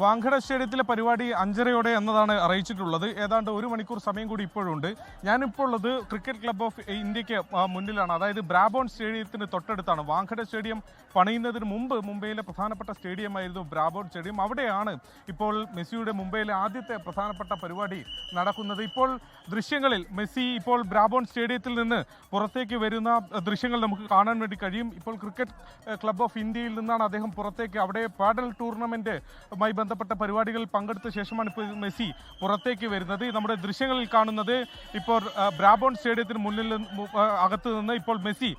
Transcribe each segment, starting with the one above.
വാങ്കഡ സ്റ്റേഡിയത്തിലെ പരിപാടി 5:30 എന്നതാണ് അറിയിച്ചിട്ടുള്ളത്. ഏതാണ്ട് 1 മണിക്കൂർ സമയം കൂടി ഇപ്പോഴുണ്ട്. ഞാനിപ്പോൾ ഉള്ളത് ക്രിക്കറ്റ് ക്ലബ്ബ് ഓഫ് ഇന്ത്യക്ക് മുന്നിലാണ്. അതായത് ബ്രാബോൺ സ്റ്റേഡിയത്തിന് തൊട്ടടുത്താണ്. വാങ്കഡ സ്റ്റേഡിയം പണിയുന്നതിന് മുമ്പ് മുംബൈയിലെ പ്രധാനപ്പെട്ട സ്റ്റേഡിയമായിരുന്നു ബ്രാബോൺ സ്റ്റേഡിയം. അവിടെയാണ് ഇപ്പോൾ മെസ്സിയുടെ മുംബൈയിലെ ആദ്യത്തെ പ്രധാനപ്പെട്ട പരിപാടി നടക്കുന്നത്. ഇപ്പോൾ ദൃശ്യങ്ങളിൽ മെസ്സി ഇപ്പോൾ ബ്രാബോൺ സ്റ്റേഡിയത്തിൽ നിന്ന് പുറത്തേക്ക് വരുന്ന ദൃശ്യങ്ങൾ നമുക്ക് കാണാൻ വേണ്ടി കഴിയും. ഇപ്പോൾ ക്രിക്കറ്റ് ക്ലബ്ബ് ഓഫ് ഇന്ത്യയിൽ നിന്നാണ് അദ്ദേഹം പുറത്തേക്ക്, അവിടെ പാഡൽ ടൂർണമെന്റുമായി ബന്ധപ്പെട്ട പരിപാടികളിൽ പങ്കെടുത്ത ശേഷമാണ് ഇപ്പോൾ മെസ്സി പുറത്തേക്ക് വരുന്നത്. നമ്മുടെ ദൃശ്യങ്ങളിൽ കാണുന്നത് ഇപ്പോൾ ബ്രാബോൺ സ്റ്റേഡിയത്തിന് മുന്നിൽ അകത്ത് നിന്ന് ഇപ്പോൾ മെസ്സി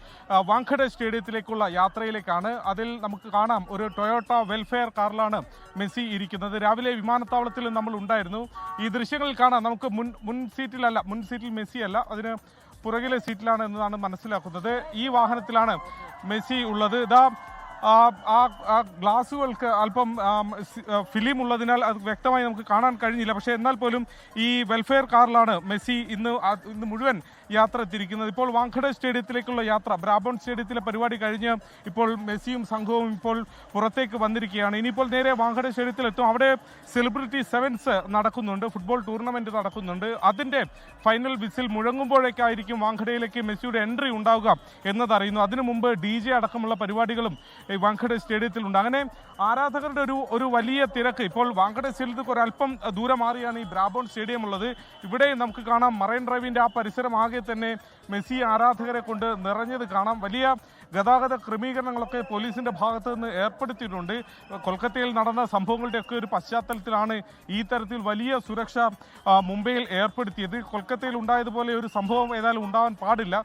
വാങ്കഡ സ്റ്റേഡിയത്തിലേക്കുള്ള യാത്രയിലേക്കാണ്. അതിൽ നമുക്ക് കാണാം ഒരു ടൊയോട്ട വെൽഫെയർ കാറിലാണ് മെസ്സി ഇരിക്കുന്നത്. രാവിലെ വിമാനത്താവളത്തിൽ നമ്മൾ ഉണ്ടായിരുന്നു. ഈ ദൃശ്യങ്ങളിൽ കാണാം, നമുക്ക് മുൻ സീറ്റിൽ മെസ്സി അല്ല, അതിന് പുറകിലെ സീറ്റിലാണ് എന്നതാണ് മനസ്സിലാക്കുന്നത്. ഈ വാഹനത്തിലാണ് മെസ്സി ഉള്ളത്. ഇതാ ആ ഗ്ലാസുകൾക്ക് അല്പം ഫിലിം ഉള്ളതിനാൽ അത് വ്യക്തമായി നമുക്ക് കാണാൻ കഴിഞ്ഞില്ല. പക്ഷേ എന്നാൽ പോലും ഈ വെൽഫെയർ കാറിലാണ് മെസ്സി ഇന്ന് മുഴുവൻ യാത്ര തിരിക്കുന്നത്. ഇപ്പോൾ വാങ്കഡ സ്റ്റേഡിയത്തിലേക്കുള്ള യാത്ര, ബ്രാബോൺ സ്റ്റേഡിയത്തിലെ പരിപാടി കഴിഞ്ഞ് ഇപ്പോൾ മെസ്സിയും സംഘവും ഇപ്പോൾ പുറത്തേക്ക് വന്നിരിക്കുകയാണ്. ഇനിയിപ്പോൾ നേരെ വാങ്കഡ സ്റ്റേഡിയത്തിലെത്തും. അവിടെ സെലിബ്രിറ്റി സെവൻസ് നടക്കുന്നുണ്ട്, ഫുട്ബോൾ ടൂർണമെന്റ് നടക്കുന്നുണ്ട്. അതിന്റെ ഫൈനൽ വിസിൽ മുഴങ്ങുമ്പോഴേക്കായിരിക്കും വാങ്കഡയിലേക്ക് മെസ്സിയുടെ എൻട്രി ഉണ്ടാവുക എന്നതറിയുന്നു. അതിനു മുമ്പ് DJ അടക്കമുള്ള പരിപാടികളും വാങ്കഡ സ്റ്റേഡിയത്തിലുണ്ട്. അങ്ങനെ ആരാധകരുടെ ഒരു വലിയ തിരക്ക്. ഇപ്പോൾ വാങ്കഡ സ്റ്റേഡിയത്തിൽ ഒരല്പം ദൂരം മാറിയാണ് ഈ ബ്രാബോൺ സ്റ്റേഡിയം ഉള്ളത്. ഇവിടെ നമുക്ക് കാണാം മറൈൻ ഡ്രൈവിന്റെ ആ പരിസരം ആകെ തന്നെ മെസ്സി ആരാധകരെ കൊണ്ട് നിറഞ്ഞത് കാണാം. വലിയ ഗതാഗത ക്രമീകരണങ്ങളൊക്കെ പോലീസിന്റെ ഭാഗത്ത് നിന്ന് ഏർപ്പെടുത്തിയിട്ടുണ്ട്. കൊൽക്കത്തയിൽ നടന്ന സംഭവങ്ങളുടെയൊക്കെ ഒരു പശ്ചാത്തലത്തിലാണ് ഈ തരത്തിൽ വലിയ സുരക്ഷ മുംബൈയിൽ ഏർപ്പെടുത്തിയത്. കൊൽക്കത്തയിൽ ഉണ്ടായതുപോലെ ഒരു സംഭവം ഏതായാലും ഉണ്ടാവാൻ പാടില്ല.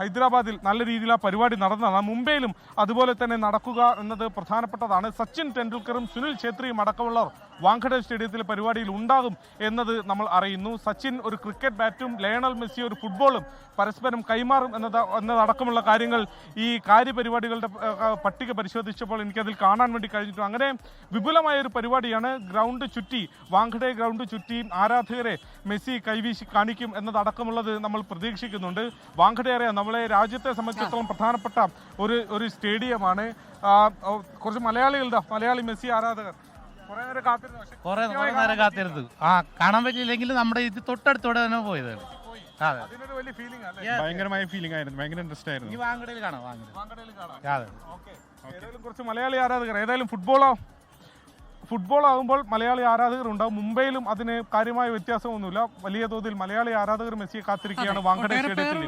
ഹൈദരാബാദിൽ നല്ല രീതിയിൽ ആ പരിപാടി നടന്നതാണ്. മുംബൈയിലും അതുപോലെ തന്നെ നടക്കുക എന്നത് പ്രധാനപ്പെട്ടതാണ്. സച്ചിൻ ടെണ്ടുൽക്കറും സുനിൽ ഛേത്രിയും അടക്കമുള്ളവർ വാങ്കഡ സ്റ്റേഡിയത്തിലെ പരിപാടിയിൽ ഉണ്ടാകും എന്നത് നമ്മൾ അറിയുന്നു. സച്ചിൻ ഒരു ക്രിക്കറ്റ് ബാറ്റും ലയണൽ മെസ്സി ഒരു ഫുട്ബോളും പരസ്പരം കൈമാറും എന്നതടക്കമുള്ള കാര്യങ്ങൾ ഈ കാര്യപരിപാടികളുടെ പട്ടിക പരിശോധിച്ചപ്പോൾ എനിക്കതിൽ കാണാൻ വേണ്ടി കഴിഞ്ഞിട്ടുണ്ട്. അങ്ങനെ വിപുലമായ ഒരു പരിപാടിയാണ്. വാങ്കഡ ഗ്രൗണ്ട് ചുറ്റി ആരാധകരെ മെസ്സി കൈവീശി കാണിക്കും എന്നതടക്കമുള്ളത് നമ്മൾ പ്രതീക്ഷിക്കുന്നുണ്ട്. വാങ്കഡ അറിയാം, നമ്മളെ രാജ്യത്തെ സംബന്ധിച്ചിടത്തോളം പ്രധാനപ്പെട്ട ഒരു സ്റ്റേഡിയമാണ്. കുറച്ച് മലയാളി മെസ്സി ആരാധകർ കുറെ നേരം കാത്തിരുന്നു. കാണാൻ പറ്റിയില്ലെങ്കിൽ നമ്മുടെ ഇത് തൊട്ടടുത്തോടെ തന്നെ പോയത്. ഭയങ്കരമായ ഫീലിംഗ് ആയിരുന്നു, ഭയങ്കര ഇൻട്രസ്റ്റ് ആയിരുന്നു. കുറച്ച് മലയാളി ആരാധകർ, ഏതായാലും ഫുട്ബോൾ ആകുമ്പോൾ മലയാളി ആരാധകർ ഉണ്ടാവും. മുംബൈയിലും അതിന് കാര്യമായ വ്യത്യാസമൊന്നുമില്ല. വലിയ തോതിൽ മലയാളി ആരാധകർ മെസ്സിയെ കാത്തിരിക്കുകയാണ് വാങ്കഡ സ്റ്റേഡിയത്തിൽ.